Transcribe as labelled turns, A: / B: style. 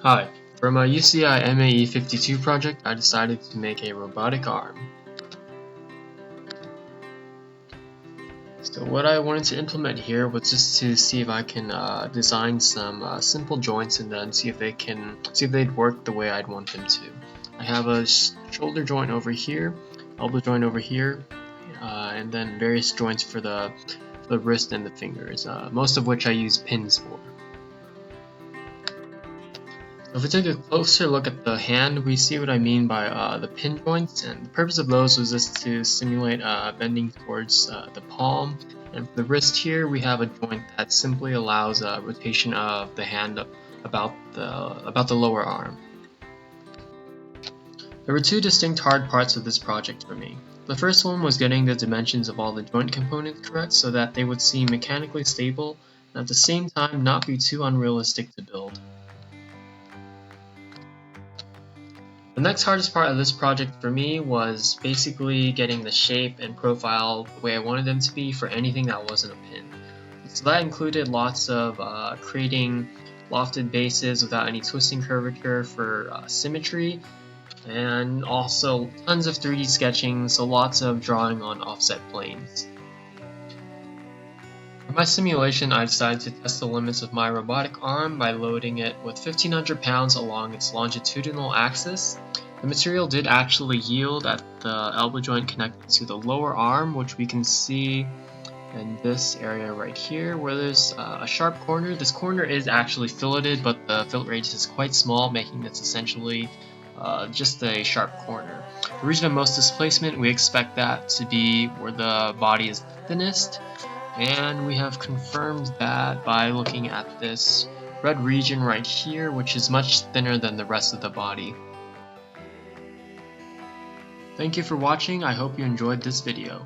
A: Hi, for my UCI MAE52 project, I decided to make a robotic arm. So what I wanted to implement here was just to see if I can design some simple joints and then see if they'd work the way I'd want them to. I have a shoulder joint over here, elbow joint over here, and then various joints for the wrist and the fingers, most of which I use pins for. If we take a closer look at the hand, we see what I mean by the pin joints, and the purpose of those was just to simulate bending towards the palm. And for the wrist here, we have a joint that simply allows rotation of the hand about the lower arm. There were two distinct hard parts of this project for me. The first one was getting the dimensions of all the joint components correct so that they would seem mechanically stable and at the same time not be too unrealistic to build. The next hardest part of this project for me was basically getting the shape and profile the way I wanted them to be for anything that wasn't a pin. So that included lots of creating lofted bases without any twisting curvature for symmetry, and also tons of 3D sketching, so lots of drawing on offset planes. For my simulation, I decided to test the limits of my robotic arm by loading it with 1,500 pounds along its longitudinal axis. The material did actually yield at the elbow joint connected to the lower arm, which we can see in this area right here where there's a sharp corner. This corner is actually filleted, but the fillet radius is quite small, making this essentially just a sharp corner. The region of most displacement, we expect that to be where the body is thinnest. And we have confirmed that by looking at this red region right here, which is much thinner than the rest of the body. Thank you for watching. I hope you enjoyed this video.